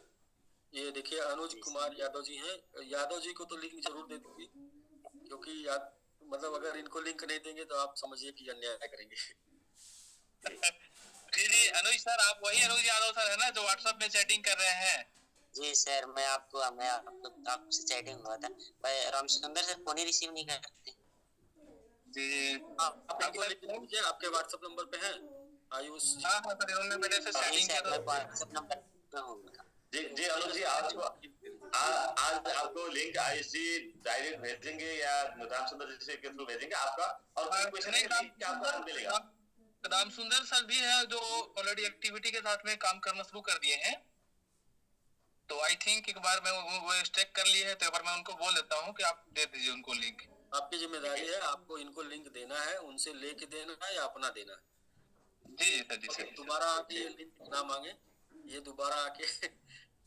ये देखिए अनुज कुमार यादव जी हैं। यादव जी को तो लिंक जरूर दे दीजिए, क्योंकि याद मतलब अगर इनको लिंक नहीं देंगे तो आप समझिए कि अन्याय करेंगे। जी अनुज सर, आप वही अनुज यादव सर है ना जो व्हाट्सएप में चैटिंग कर रहे हैं? जी सर, मैं आपको आपसे चैटिंग हुआ था भाई। राम सुंदर सर फोन ही रिसीव नहीं करते। जी आप इनको लिंक दे दीजिए, आपके व्हाट्सएप नंबर पे है आयुष जी। हाँ सर, इन्होंने मेरे से जी चैटिंग किया सर, मैं था। व्हाट्सएप नंबर पे हूँ उनका। जी अनुज जी, आज आपको लिंक आयुष जी डायरेक्ट भेजेंगे या रामचंद्र जी के थ्रू भेजेंगे आपका? और कोई क्वेश्चन है कि आपको मिलेगा? राम सुंदर सर भी है जो ऑलरेडी एक्टिविटी के साथ में काम करना शुरू कर दिए हैं, तो आई थिंक एक बार मैं वो स्टेक कर लिए है, तो एक बार मैं उनको बोल देता हूँ कि आप दे दीजिए उनको लिंक। आपकी जिम्मेदारी है, आपको इनको लिंक देना है, उनसे लेके देना है या अपना देना है। जी सर, जी सर। दोबारा आके ये लिंक ना मांगे, ये दोबारा आके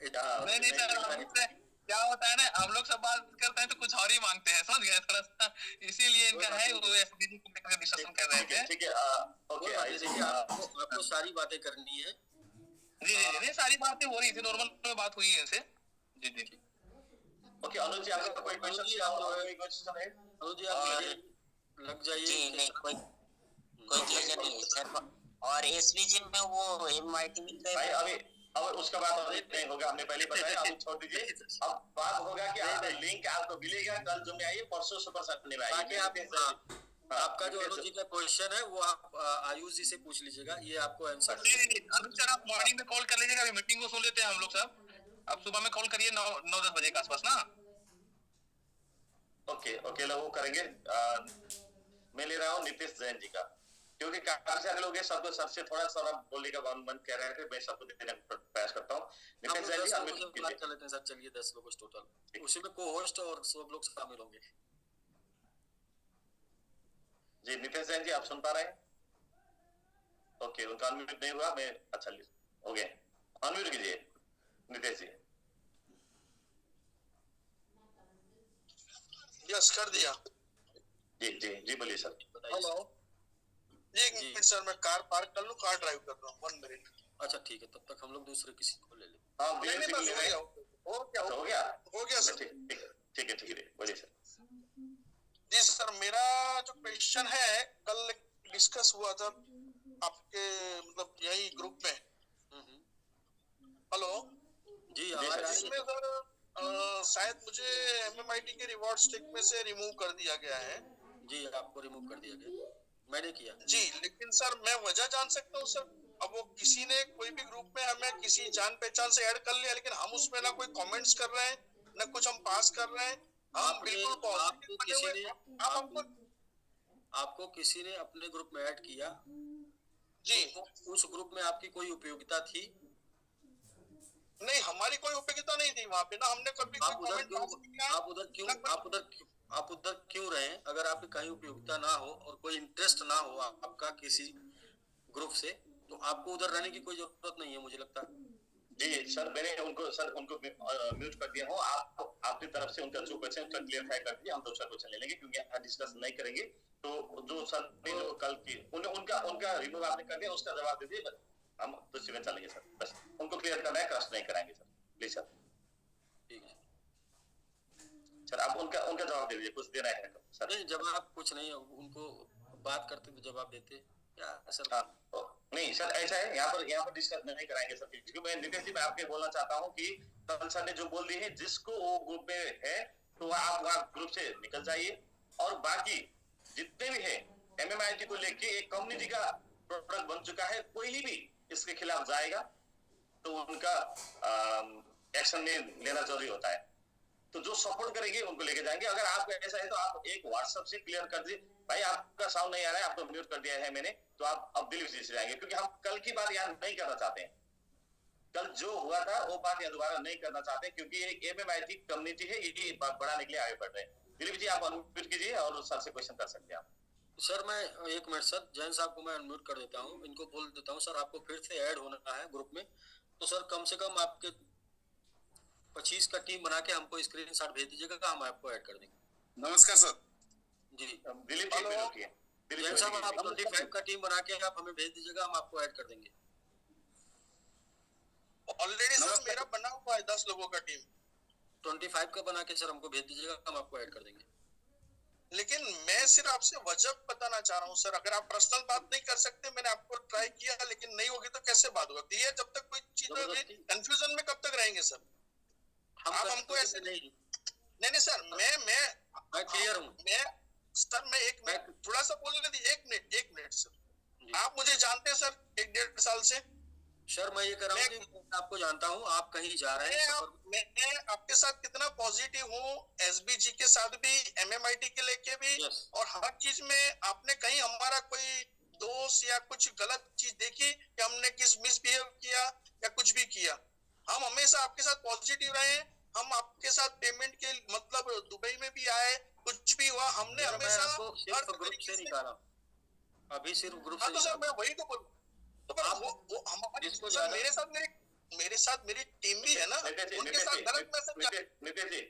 नहीं सर, हमसे क्या होता है ना, हम लोग सब बात करते हैं तो कुछ और ही मांगते हैं, समझ गए थोड़ा सा, इसीलिए इनका है वो एसडीजी को लेकर डिस्कशन कर रहे थे। ठीक है, ओके आयुष जी, आपको सारी बातें करनी है। जी नहीं, सारी बातें हो रही थी, नॉर्मल में बात हुई है इनसे। जी ओके अनुज जी, आपका कोई क्वेश्चन है? अनुज जी, आप लग जाइए। जी नहीं, कोई क्वेश्चन नहीं है सर। और एसवीजी में वो एमआईटी भाई अभी अब उसका बात अभी नहीं होगा, हमने पहले बताया, अभी छोड़ दीजिए। अब बात होगा कि आपका लिंक आपको मिलेगा, कल जो में आइए, परसों सुपर संडे में आइए। आपका जो अनुज जी का क्वेश्चन है वो आप आयुष जी से पूछ लीजिएगा, ये आपको आंसर। अनुज सर, आप मॉर्निंग में कॉल कर लीजिएगा, अभी मीटिंग को सुन लेते हैं हम लोग सब। आप सुबह में कॉल करिए 9-10 बजे के आसपास ना। ओके ओके, वो करेंगे। मैं ले रहा हूँ नीतीश जैन जी का, क्योंकि काफी सारे लोग हैं, सबको सबसे थोड़ा सा बोलने का मन कह रहे थे, मैं सबको देने का प्रयास करता हूँ। नीतीश जैन जी, बात कर लेते हैं सर। चलिए 10 लोग टोटल, उसी में को होस्ट और सब लोग शामिल होंगे। जी नीतीश जैन जी, आप सुन पा रहे हैं? ओके, उनका अनम्यूट नहीं हुआ। मैं अच्छा हो गया, अनम्यूट कीजिए नीतीश जी। यस, कर दिया। जी बोलिए सर। हेलो जी, एक मिनट सर, मैं कार पार्क कर लूं, कार ड्राइव कर रहा हूं, 1 मिनट। अच्छा ठीक है, तब तक हम लोग दूसरे किसी को ले लें। हाँ, नहीं बस हो गया सर। ठीक है, बोलिए सर। जी सर, मेरा जो क्वेश्चन है, कल डिस्कस हुआ था आपके मतलब यही ग्रुप में। हेलो जी, इसमें सर शायद मुझे एमएमआईटी के रिवॉर्ड स्टिक में से रिमूव कर दिया गया है। जी, आपको रिमूव कर दिया गया, मैंने किया जी, लेकिन सर मैं वजह जान सकता हूँ सर? अब वो किसी ने कोई भी ग्रुप में हमें किसी जान पहचान से ऐड कर लिया, लेकिन हम उसमें ना कोई कमेंट्स कर रहे हैं, ना कुछ हम पास कर रहे हैं, हम बिल्कुल पॉजिटिव बने हुए। आप हमको आपको किसी ने अपने ग्रुप में ऐड किया जी, तो उस ग्रुप में आपकी कोई उपयोगिता थी? नहीं, हमारी कोई उपयोगिता नहीं थी वहाँ पे, ना हमने कभी कोई कमेंट पास किया। आप उधर क्यों रहे? अगर आपकी कहीं उपयोगिता ना हो और कोई इंटरेस्ट ना हो आपका किसी ग्रुप से, तो आपको उधर रहने की कोई जरूरत नहीं है, मुझे लगता है। जी सर, मैंने उनको म्यूट कर दिया हूँ। आप आपकी तरफ से उनका जो क्वेश्चन क्लियरफाई कर दिया, हम दूसरा क्वेश्चन ले लेंगे, क्योंकि यहाँ डिस्कस नहीं करेंगे। तो जो सर ने जो कल की उनका रिमूव आपने कर दिया, उसका जवाब दे दिए, हम दूसरी में चलेंगे सर। बस उनको क्लियर करना है, क्रॉस नहीं कराएंगे सर, प्लीज सर। ठीक है सर, आप उनका जवाब दे दीजिए, कुछ देना है सर। नहीं, जवाब कुछ नहीं, उनको बात करते तो जवाब देते क्या सर? हाँ, नहीं सर, ऐसा है, यहाँ पर डिस्कस नहीं कराएंगे सर, क्योंकि मैं नीतीश जी, मैं आपके बोलना चाहता हूँ कि कल सर ने जो बोल दी है, जिसको वो ग्रुप में है तो आप वहाँ ग्रुप से निकल जाइए, और बाकी जितने भी है एमएमआईटी को लेके एक कम्युनिटी का प्रोडक्ट बन चुका है, कोई भी इसके खिलाफ जाएगा तो उनका एक्शन में लेना जरूरी होता है। तो जो सपोर्ट करेंगे उनको लेके जाएंगे। अगर आपको ऐसा है तो आप एक व्हाट्सएप से क्लियर कर दीजिए, भाई आपका साउंड नहीं आ रहा है, आपको म्यूट कर दिया है मैंने, तो आप अब दिल्ली से जाएंगे, क्योंकि हम कल की बात यहाँ नहीं करना चाहते हैं। कल जो हुआ था वो बात यहाँ दोबारा नहीं करना चाहते, क्योंकि ये MMIT कम्युनिटी है, ये बढ़ाने के लिए आगे बढ़ रहे हैं। दिलीप जी आप अनम्यूट कीजिए और सर से क्वेश्चन कर सकते हैं आप। सर मैं एक मिनट सर, जैन साहब को मैं अनम्यूट कर देता हूँ, इनको बोल देता हूँ। सर आपको फिर से ऐड होना है ग्रुप में, तो सर कम से कम आपके 25 का टीम बना के हमको स्क्रीनशॉट भेज दीजिएगा, हम आपको ऐड कर देंगे। नमस्कार सर। जी दिलीप जी रुकिए, दिलीप जैन जी साहब आप रुकिए। 25 का टीम बना के आप हमें भेज दीजिएगा, हम आपको ऐड कर देंगे। ऑलरेडी सर मेरा बना हुआ है 10 लोगों का टीम। 25 का बना के सर हमको भेज दीजिएगा, हम आपको ऐड कर देंगे। लेकिन मैं सिर्फ आपसे वजह बताना चाह रहा हूँ सर, अगर आप पर्सनल बात नहीं कर सकते, मैंने आपको ट्राई किया लेकिन नहीं होगी तो कैसे बात होगा? क्लियर जब तक कोई चीज होगी, कंफ्यूजन में कब तक रहेंगे सर? आप हमको ऐसे नहीं नहीं सर, मैं क्लियर हूँ। मैं एक मिनट थोड़ा सा बोलने दीजिए, एक मिनट सर। आप मुझे जानते हैं सर 1-1.5 साल से। सर मैं ये कर रहा हूँ कि मैं आपको जानता हूँ, आप कहीं जा रहे हैं। मैं आपके साथ कितना पॉजिटिव हूँ, SBG के साथ भी, MMIT के लेके भी, और हर चीज में आपने कहीं हमारा कोई दोष या कुछ गलत चीज देखी कि हमने किस मिसबिहेव किया या कुछ भी किया? हम हमेशा आपके साथ पॉजिटिव रहे। हम आपके साथ पेमेंट के मतलब दुबई में भी आए, कुछ भी हुआ, हमने हमेशा सिर्फ ग्रुप से निकाला, अभी सिर्फ ग्रुप से। तो सर मैं वही तो बोलूं, तो पर वो हमारे सर मेरे साथ मेरी टीम भी है ना, उनके साथ गलत मैसेज। नितेश जी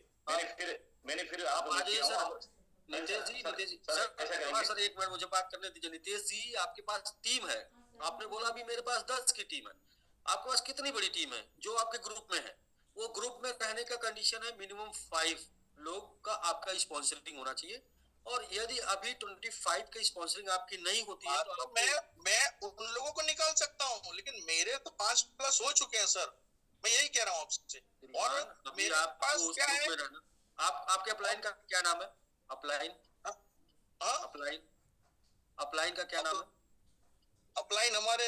मैंने फिर आप नितेश जी सर एक मिनट मुझे बात करने दीजिए। नितेश जी आपके पास टीम है, आपने बोला अभी मेरे पास 10 की टीम है। आपके पास कितनी बड़ी टीम है जो आपके ग्रुप में है? वो ग्रुप में रहने का कंडीशन है मिनिमम 5 लोग का आपका स्पॉन्सरिंग होना चाहिए, और यदि अभी 25 का स्पॉन्सरिंग आपकी नहीं होती है तो मैं उन लोगों को निकाल सकता हूँ, लेकिन मेरे तो 5+ हो चुके हैं सर। मैं यही कह रहा हूँ आपसे। और मेरे पास क्या है, आपके अपलाइन का क्या नाम है? अपलाइन का क्या नाम है? अपलाइन हमारे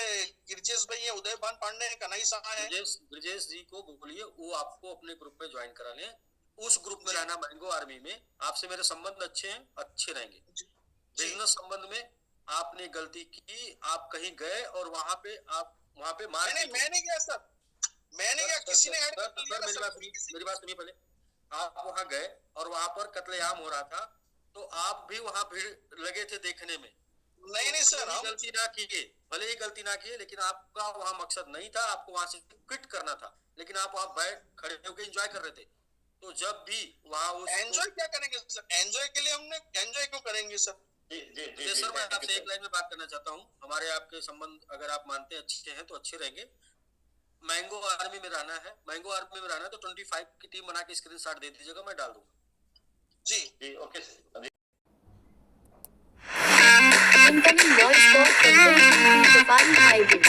गिरजेश भाई है, उदय भान पांडे है, कन्हई शाह है। ब्रजेश जी को बोलिए वो आपको अपने ग्रुप में ज्वाइन करा लें। उस ग्रुप में रहना, मैंगो आर्मी में आपसे मेरे संबंध अच्छे रहेंगे। बिजनेस संबंध में आपने गलती की, आप कहीं गए और वहां पे मैं नहीं गया सर, मैंने क्या, किसी ने ऐड कर लिया। मेरी बात सुनिए पहले। आप वहां गए और वहां पर कत्लेआम हो रहा था, तो आप भी वहां भीड़ लगे थे देखने में। नहीं सर, हम गलती ना किए, भले ही गलती ना किए, लेकिन आपका वहां मकसद नहीं था, आपको वहां से क्विट करना था, लेकिन आप वहां बैठ खड़े होकर एंजॉय कर रहे थे। तो जब भी वहां एंजॉय क्या करेंगे सर? एंजॉय के लिए हमने एंजॉय क्यों करेंगे सर? जी सर मैं आपसे एक लाइन में बात करना चाहता हूँ। हमारे आपके संबंध अगर आप मानते हैं अच्छे हैं तो अच्छे रहेंगे। मैंगो आर्मी में रहना है, मैंगो आर्मी में रहना है तो 25 की टीम बना के स्क्रीनशॉट दे दीजिएगा, मैं डाल दूंगा। जी okay. Incoming voice call from Safari Highway.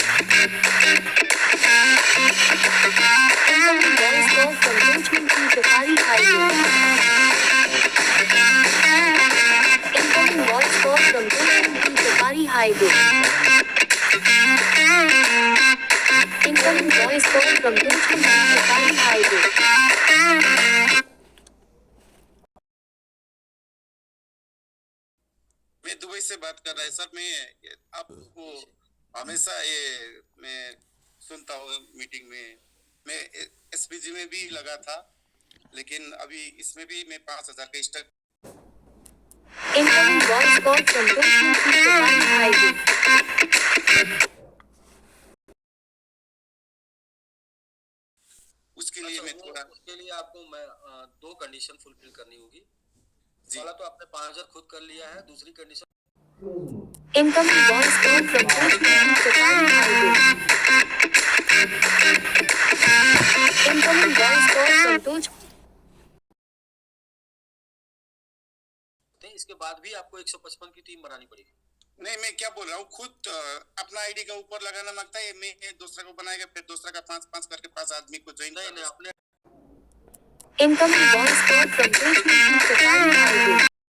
Incoming voice call from Safari Highway. Incoming voice call from Safari Highway. Incoming voice call from Safari Highway. मैं दुबई से बात कर रहा है सर। मैं आपको हमेशा मैं सुनता हूँ मीटिंग में। मैं SBG में भी लगा था, लेकिन अभी इसमें भी मैं 5000 का stock. Incoming voice call from Safari Highway. उसके लिए मैं थोड़ा, उसके लिए आपको मैं 2 कंडीशन फुलफिल करनी होगी। पहला तो आपने 5000 खुद कर लिया है, दूसरी condition Incoming voice call from Safari Highway. Incoming voice call from इसके बाद भी आपको 155 की टीम बनानी पड़ेगी। नहीं मैं क्या बोल रहा हूँ, खुद अपना आईडी का ऊपर लगाना मांगता है। मैं दूसरा को बनाएगा, फिर दूसरा का 5-5 करके 5 आदमी को ज्वाइन नहीं अपने Incoming voice call from Safari Highway.